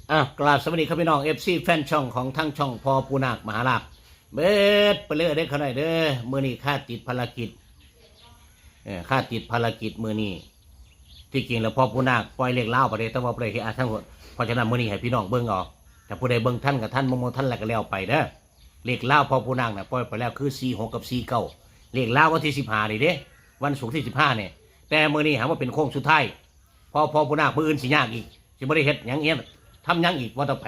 กราบสวัสดีครับพี่น้องFCแฟนช่องของทั้งช่องพอปูนาคมหาลาภเบิดไปเลยได้ขนาดเด้อมื้อนี้ข้าติดภารกิจข้าติดภารกิจมื้อนี้ที่จริงแล้วพอปูนาคปล่อยเลขเล่าประเดี๋ยวต้องว่าประเดี๋ยวทั้งหมดเพราะฉะนั้นมื้อนี้ให้พี่น้องเบิ่งเอาถ้าผู้ใดเบิ่งท่านกับท่านมงท่านแล้วก็แล้วไปเด้อเลขเล่าพอปูนาคน่ะปล่อยไปแล้วคือ46กับ49เลขเล่าวันที่15นี่เด้วันศุกร์ที่15เนี่ยแต่มื้อนี้หาว่าเป็นโค้งสุดท้ายพอปูนาคมื้ออื่นสิยากอีกสิบ่ได้เฮ็ดหยังเงี้ยทำยังอีกว่าต่อไป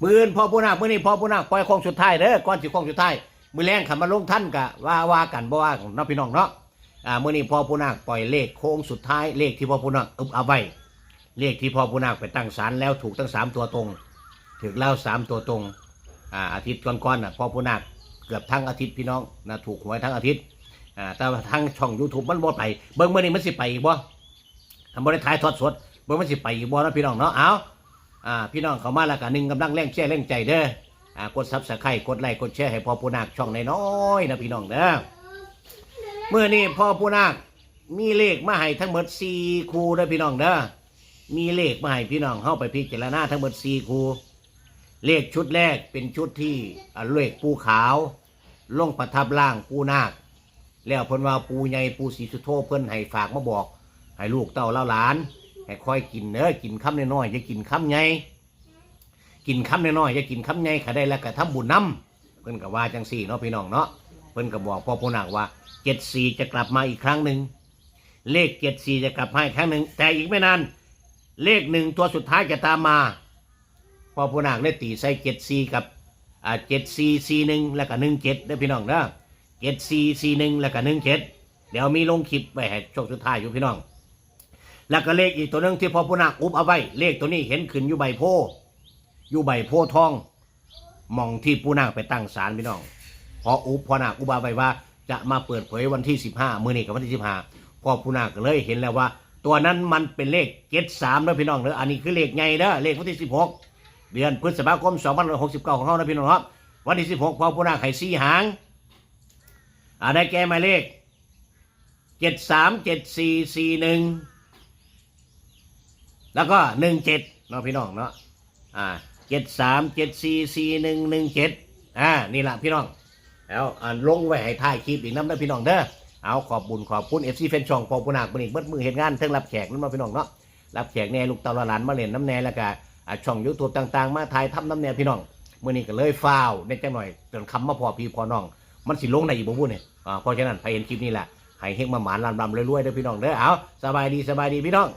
มืออื่นพอผู้นาคมือนี้พอผู้นาคปล่อยโค้งสุดท้ายเด้อก่อนสิโค้งสุดท้ายมือแรงขันมาลงท่านกะว่ากันบ่ว่าของน้องพี่น้องเนาะมือนี้พอผู้นาคปล่อยเลขโค้งสุดท้ายเลขที่พอผู้นาคเอาไว้เลขที่พอผู้นาคไปตั้งศาลแล้วถูกตั้ง3ตัวตรงถึกแล้ว3ตัวตรงอาทิตย์ก่อนๆน่ะพอผู้นาคเกือบทั้งอาทิตย์พี่น้องนะถูกหวยทั้งอาทิตย์แต่ทั้งช่อง YouTube มันบ่ไปเบิ่งมื้อนี้มันสิไปอีกบ่ทำบ่ได้ถ่ายทอดสดเบิ่งมันสิไปอีกบ่นะพี่น้องเนาะเอาพี่น้องเข้ามาแล้วก็1กำลังแรงแชร์แรงใจเด้อกด Subscribe กดไลค์กดแชร์ให้พ่อปูนาคช่องน้อยๆนะพี่น้องเด้อเมื่อนี้พ่อปูนาคมีเลขมาให้ทั้งหมด4คู่เด้อพี่น้องเด้อมีเลขมาให้พี่น้องเฮาไปพิจารณาทั้งหมด4คู่เลขชุดแรกเป็นชุดที่เลขปูขาวลงประทับร่างปูนาคแล้วเพิ่นว่าปูใหญ่ปูศรีสุโธเพิ่นให้ฝากมาบอกให้ลูกเต้าเล่าหลานให้ค่อยกินกินคำน้อยๆอย่ากินคำใหญ่กินคำน้อยๆอย่ากินคำใหญ่ขาได้แล้วก็ทำบุญน้ำเพิ่นก็ว่าจังสี่เนาะพี่น้องเนาะเพิ่นก็บอกพ่อปูนาคว่า74จะกลับมาอีกครั้งหนึ่งเลข74จะกลับมาอีกครั้งหนึ่งแต่อีกไม่นานเลข1ตัวสุดท้ายจะตามมาพ่อปูนาคเลยตีใส่74กับ7441แล้วก็17ได้พี่น้องเนาะ7441แล้วก็17เดี๋ยวมีลงคลิปไว้ให้ช่วงสุดท้ายอยู่พี่น้องแล้วก็เลขอีกตัวนึงที่พ่อปูนาคอุบเอาไว้เลขตัวนี้เห็นขึ้นอยู่ใบโพทองมองที่ปูนาคไปตั้งศาลพี่น้องพอพ่อนาคอุบเอาไว้ว่าจะมาเปิดเผยวันที่15มื้อนี้กับวันที่15พ่อปูนาคก็เลยเห็นแล้วว่าตัวนั้นมันเป็นเลข73นะพี่น้องเด้ออันนี้คือเลขใหญ่เด้อเลขวันที่16เดือนพฤษภาคม2569ของเฮานะพี่น้องครับวันที่16พ่อปูนาคให้4หางได้แก่หมายเลข737441แล้วก็17เนาะพี่น้องเนาะ73744117นี่แหละพี่น้องแล้วลงไว้ให้ท้ายคลิปอีกน้ำนะพี่น้องเด้อเอาขอบคุณFCแฟนช่องพอปูนาคมื้อนี้เบิดมือเฮ็ดงานทั้งรับแขกนั่นมาพี่น้องเนาะรับแขกแน่ลูกเต้าหลานมาเล่นน้ำแน่แล้วก็ช่อง YouTube ต่างๆมาถ่ายทำน้ำแน่พี่น้องมื้อนี้ก็เลยฟ้าวในจังหน่อยจนคำมาพอพี่พอน้องมันสิลงได้อีกบ่บุ้เนี่ยเพราะฉะนั้นใครเห็นคลิปนี้แหละให้เฮงมาหมานลำรวยๆเด้อพี่น้องเด้อเอาสบายดีพี่น้อง